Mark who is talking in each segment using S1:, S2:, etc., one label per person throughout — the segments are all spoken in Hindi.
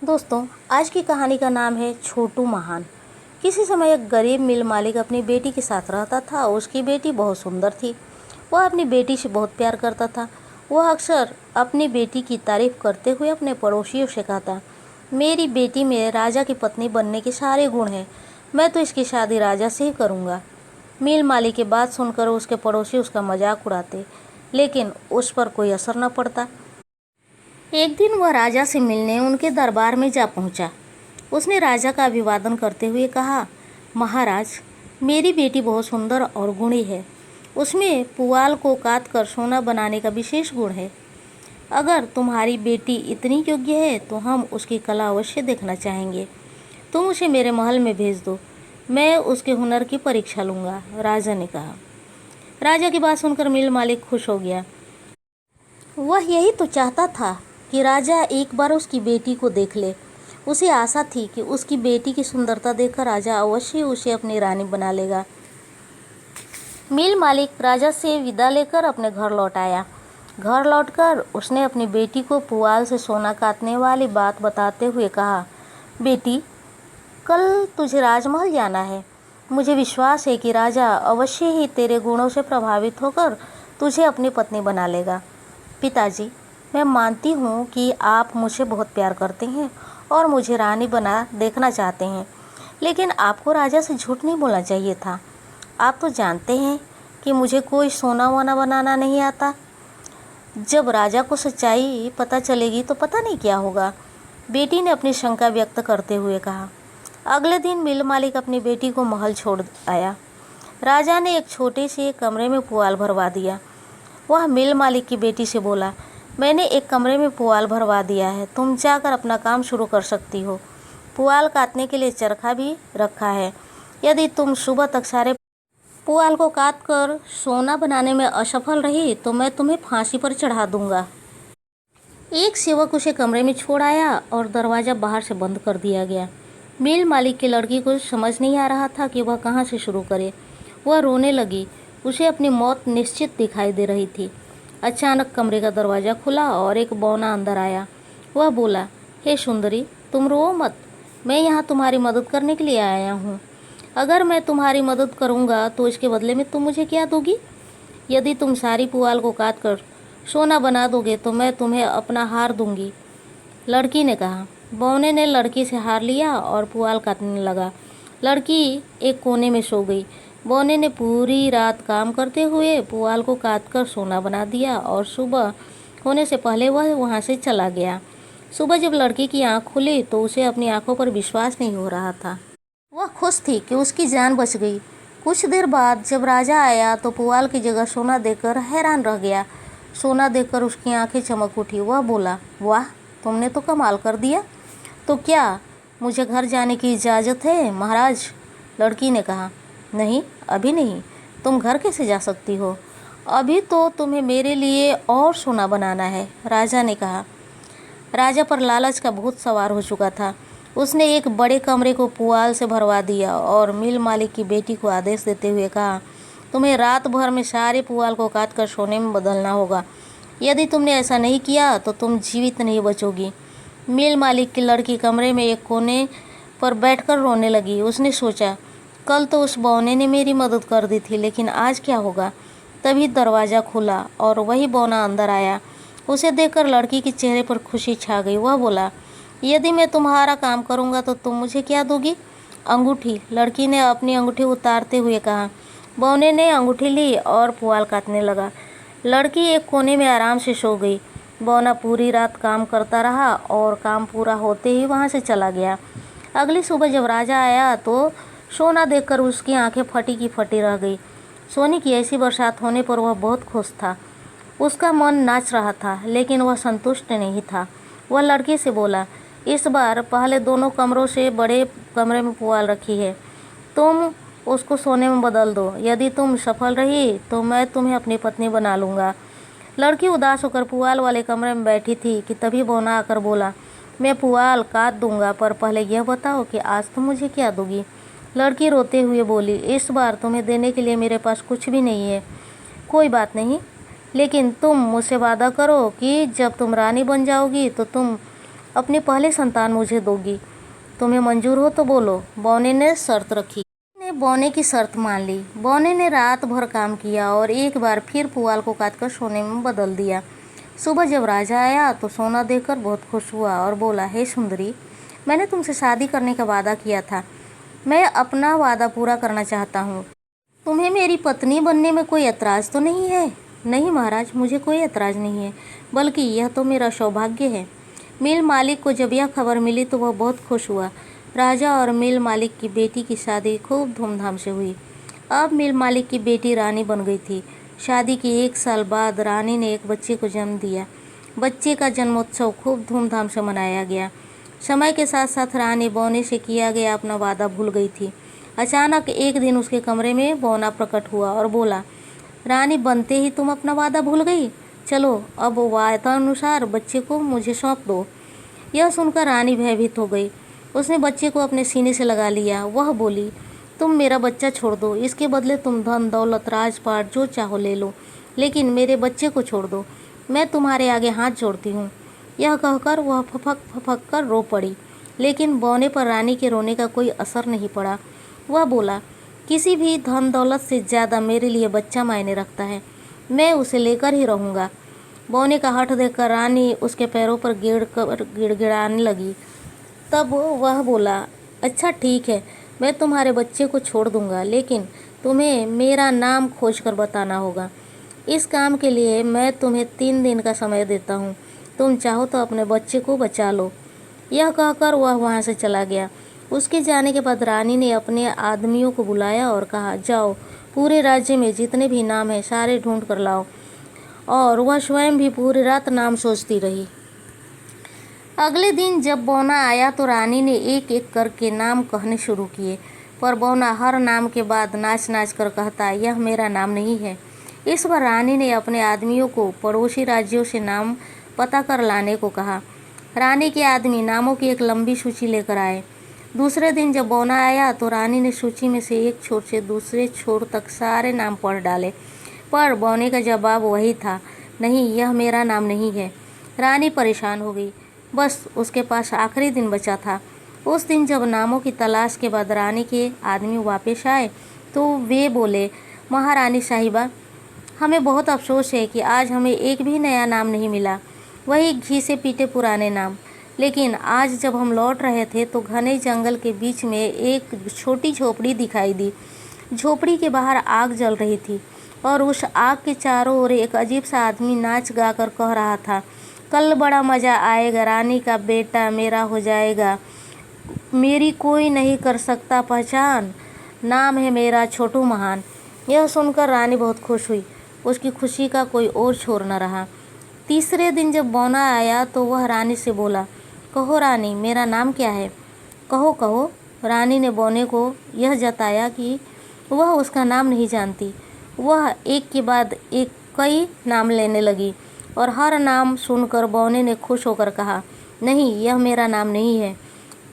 S1: दोस्तों, आज की कहानी का नाम है छोटू महान। किसी समय एक गरीब मिल मालिक अपनी बेटी के साथ रहता था। उसकी बेटी बहुत सुंदर थी। वह अपनी बेटी से बहुत प्यार करता था। वह अक्सर अपनी बेटी की तारीफ करते हुए अपने पड़ोसियों से कहता, मेरी बेटी में राजा की पत्नी बनने के सारे गुण हैं। मैं तो इसकी शादी राजा से ही करूँगा। मिल मालिक की बात सुनकर उसके पड़ोसी उसका मजाक उड़ाते, लेकिन उस पर कोई असर न पड़ता। एक दिन वह राजा से मिलने उनके दरबार में जा पहुंचा। उसने राजा का अभिवादन करते हुए कहा, महाराज, मेरी बेटी बहुत सुंदर और गुणी है। उसमें पुआल को काट कर सोना बनाने का विशेष गुण है। अगर तुम्हारी बेटी इतनी योग्य है तो हम उसकी कला अवश्य देखना चाहेंगे। तुम उसे मेरे महल में भेज दो, मैं उसके हुनर की परीक्षा लूँगा, राजा ने कहा। राजा की बात सुनकर मिल मालिक खुश हो गया। वह यही तो चाहता था कि राजा एक बार उसकी बेटी को देख ले। उसे आशा थी कि उसकी बेटी की सुंदरता देखकर राजा अवश्य उसे अपनी रानी बना लेगा। मिल मालिक राजा से विदा लेकर अपने घर लौट आया। घर लौटकर उसने अपनी बेटी को पुआल से सोना काटने वाली बात बताते हुए कहा, बेटी, कल तुझे राजमहल जाना है। मुझे विश्वास है कि राजा अवश्य ही तेरे गुणों से प्रभावित होकर तुझे अपनी पत्नी बना लेगा। पिताजी, मैं मानती हूँ कि आप मुझे बहुत प्यार करते हैं और मुझे रानी बना देखना चाहते हैं, लेकिन आपको राजा से झूठ नहीं बोलना चाहिए था। आप तो जानते हैं कि मुझे कोई सोना वोना बनाना नहीं आता। जब राजा को सच्चाई पता चलेगी तो पता नहीं क्या होगा, बेटी ने अपनी शंका व्यक्त करते हुए कहा। अगले दिन मिल मालिक अपनी बेटी को महल छोड़ आया। राजा ने एक छोटे से कमरे में पुआल भरवा दिया। वह मिल मालिक की बेटी से बोला, मैंने एक कमरे में पुआल भरवा दिया है, तुम जाकर अपना काम शुरू कर सकती हो। पुआल काटने के लिए चरखा भी रखा है। यदि तुम सुबह तक सारे पुआल को काट कर सोना बनाने में असफल रही तो मैं तुम्हें फांसी पर चढ़ा दूंगा। एक सेवक उसे कमरे में छोड़ आया और दरवाज़ा बाहर से बंद कर दिया गया। मिल मालिक की लड़की को समझ नहीं आ रहा था कि वह कहाँ से शुरू करे। वह रोने लगी। उसे अपनी मौत निश्चित दिखाई दे रही थी। अचानक कमरे का दरवाज़ा खुला और एक बौना अंदर आया। वह बोला, हे सुंदरी, तुम रो मत, मैं यहाँ तुम्हारी मदद करने के लिए आया हूँ। अगर मैं तुम्हारी मदद करूँगा तो इसके बदले में तुम मुझे क्या दोगी? यदि तुम सारी पुआल को काट कर सोना बना दोगे तो मैं तुम्हें अपना हार दूंगी, लड़की ने कहा। बौने ने लड़की से हार लिया और पुआल काटने लगा। लड़की एक कोने में सो गई। बौने ने पूरी रात काम करते हुए पुआल को काटकर सोना बना दिया और सुबह होने से पहले वह वहाँ से चला गया। सुबह जब लड़की की आंख खुली तो उसे अपनी आंखों पर विश्वास नहीं हो रहा था। वह खुश थी कि उसकी जान बच गई। कुछ देर बाद जब राजा आया तो पुआल की जगह सोना देखकर हैरान रह गया। सोना देखकर उसकी आंखें चमक उठी। वह बोला, वाह, तुमने तो कमाल कर दिया। तो क्या मुझे घर जाने की इजाज़त है महाराज? लड़की ने कहा। नहीं, अभी नहीं। तुम घर कैसे जा सकती हो? अभी तो तुम्हें मेरे लिए और सोना बनाना है, राजा ने कहा। राजा पर लालच का भूत सवार हो चुका था। उसने एक बड़े कमरे को पुआल से भरवा दिया और मिल मालिक की बेटी को आदेश देते हुए कहा, तुम्हें रात भर में सारे पुआल को काट कर सोने में बदलना होगा। यदि तुमने ऐसा नहीं किया तो तुम जीवित नहीं बचोगी। मिल मालिक की लड़की कमरे में एक कोने पर बैठकर रोने लगी। उसने सोचा, कल तो उस बौने ने मेरी मदद कर दी थी, लेकिन आज क्या होगा? तभी दरवाज़ा खुला और वही बौना अंदर आया। उसे देखकर लड़की के चेहरे पर खुशी छा गई। वह बोला, यदि मैं तुम्हारा काम करूँगा तो तुम मुझे क्या दोगी? अंगूठी, लड़की ने अपनी अंगूठी उतारते हुए कहा। बौने ने अंगूठी ली और पुआल काटने लगा। लड़की एक कोने में आराम से सो गई। बौना पूरी रात काम करता रहा और काम पूरा होते ही वहाँ से चला गया। अगली सुबह जब राजा आया तो सोना देखकर उसकी आंखें फटी की फटी रह गई। सोने की ऐसी बरसात होने पर वह बहुत खुश था। उसका मन नाच रहा था, लेकिन वह संतुष्ट नहीं था। वह लड़की से बोला, इस बार पहले दोनों कमरों से बड़े कमरे में पुआल रखी है, तुम उसको सोने में बदल दो। यदि तुम सफल रही तो मैं तुम्हें अपनी पत्नी बना लूँगा। लड़की उदास होकर पुआल वाले कमरे में बैठी थी कि तभी बौना आकर बोला, मैं पुआल काट दूंगा, पर पहले यह बताओ कि आज तुम मुझे क्या दोगी? लड़की रोते हुए बोली, इस बार तुम्हें देने के लिए मेरे पास कुछ भी नहीं है। कोई बात नहीं, लेकिन तुम मुझसे वादा करो कि जब तुम रानी बन जाओगी तो तुम अपनी पहली संतान मुझे दोगी। तुम्हें मंजूर हो तो बोलो। बौने ने शर्त रखी। ने बौने की शर्त मान ली। बौने ने रात भर काम किया और एक बार फिर पुआल को काटकर सोने में बदल दिया। सुबह जब राजा आया तो सोना देखकर बहुत खुश हुआ और बोला, हे सुंदरी, मैंने तुमसे शादी करने का वादा किया था। मैं अपना वादा पूरा करना चाहता हूँ। तुम्हें मेरी पत्नी बनने में कोई ऐतराज़ तो नहीं है? नहीं महाराज, मुझे कोई ऐतराज़ नहीं है, बल्कि यह तो मेरा सौभाग्य है। मिल मालिक को जब यह खबर मिली तो वह बहुत खुश हुआ। राजा और मिल मालिक की बेटी की शादी खूब धूमधाम से हुई। अब मिल मालिक की बेटी रानी बन गई थी। शादी के 1 साल बाद रानी ने एक बच्चे को जन्म दिया। बच्चे का जन्मोत्सव खूब धूमधाम से मनाया गया। समय के साथ साथ रानी बौने से किया गया अपना वादा भूल गई थी। अचानक एक दिन उसके कमरे में बौना प्रकट हुआ और बोला, रानी बनते ही तुम अपना वादा भूल गई? चलो अब वायदानुसार बच्चे को मुझे सौंप दो। यह सुनकर रानी भयभीत हो गई। उसने बच्चे को अपने सीने से लगा लिया। वह बोली, तुम मेरा बच्चा छोड़ दो, इसके बदले तुम धन दौलत राजपाट जो चाहो ले लो, लेकिन मेरे बच्चे को छोड़ दो। मैं तुम्हारे आगे हाथ जोड़ती हूँ। यह कहकर वह फपक कर रो पड़ी, लेकिन बौने पर रानी के रोने का कोई असर नहीं पड़ा। वह बोला, किसी भी धन दौलत से ज़्यादा मेरे लिए बच्चा मायने रखता है। मैं उसे लेकर ही रहूँगा। बौने का हठ देखकर रानी उसके पैरों पर गिड़गिड़ाने लगी। तब वह बोला, अच्छा ठीक है, मैं तुम्हारे बच्चे को छोड़ दूंगा, लेकिन तुम्हें मेरा नाम खोज कर बताना होगा। इस काम के लिए मैं तुम्हें 3 दिन का समय देता हूँ। तुम चाहो तो अपने बच्चे को बचा लो। यह कहकर वह वहाँ से चला गया। उसके जाने के बाद रानी ने अपने आदमियों को बुलाया और कहा, जाओ पूरे राज्य में जितने भी नाम हैं सारे ढूंढ कर लाओ। और वह स्वयं भी पूरी रात नाम सोचती रही। अगले दिन जब बौना आया तो रानी ने एक एक करके नाम कहने शुरू किए, पर बौना हर नाम के बाद नाच नाच कर कहता, यह मेरा नाम नहीं है। इस बार रानी ने अपने आदमियों को पड़ोसी राज्यों से नाम पता कर लाने को कहा। रानी के आदमी नामों की एक लंबी सूची लेकर आए। दूसरे दिन जब बौना आया तो रानी ने सूची में से एक छोर से दूसरे छोर तक सारे नाम पढ़ डाले, पर बौने का जवाब वही था, नहीं, यह मेरा नाम नहीं है। रानी परेशान हो गई। बस उसके पास आखिरी दिन बचा था। उस दिन जब नामों की तलाश के बाद रानी के आदमी वापस आए तो वे बोले, महारानी साहिबा, हमें बहुत अफसोस है कि आज हमें एक भी नया नाम नहीं मिला, वही घी से पीटे पुराने नाम। लेकिन आज जब हम लौट रहे थे तो घने जंगल के बीच में एक छोटी झोपड़ी दिखाई दी। झोपड़ी के बाहर आग जल रही थी और उस आग के चारों ओर एक अजीब सा आदमी नाच गा कर कह रहा था, कल बड़ा मज़ा आएगा, रानी का बेटा मेरा हो जाएगा, मेरी कोई नहीं कर सकता पहचान, नाम है मेरा छोटू महान। यह सुनकर रानी बहुत खुश हुई। उसकी खुशी का कोई और छोर न रहा। तीसरे दिन जब बौना आया तो वह रानी से बोला, कहो रानी, मेरा नाम क्या है? कहो कहो। रानी ने बौने को यह जताया कि वह उसका नाम नहीं जानती। वह एक के बाद एक कई नाम लेने लगी और हर नाम सुनकर बौने ने खुश होकर कहा, नहीं, यह मेरा नाम नहीं है।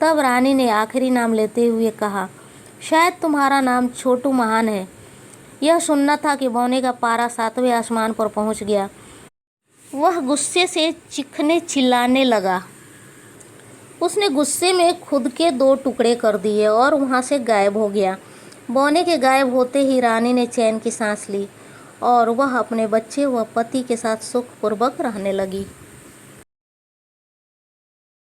S1: तब रानी ने आखिरी नाम लेते हुए कहा, शायद तुम्हारा नाम छोटू महान है। यह सुनना था कि बौने का पारा 7वें आसमान पर पहुंच गया। वह गुस्से से चीखने चिल्लाने लगा। उसने गुस्से में खुद के 2 टुकड़े कर दिए और वहां से गायब हो गया। बौने के गायब होते ही रानी ने चैन की सांस ली और वह अपने बच्चे व पति के साथ सुखपूर्वक रहने लगी।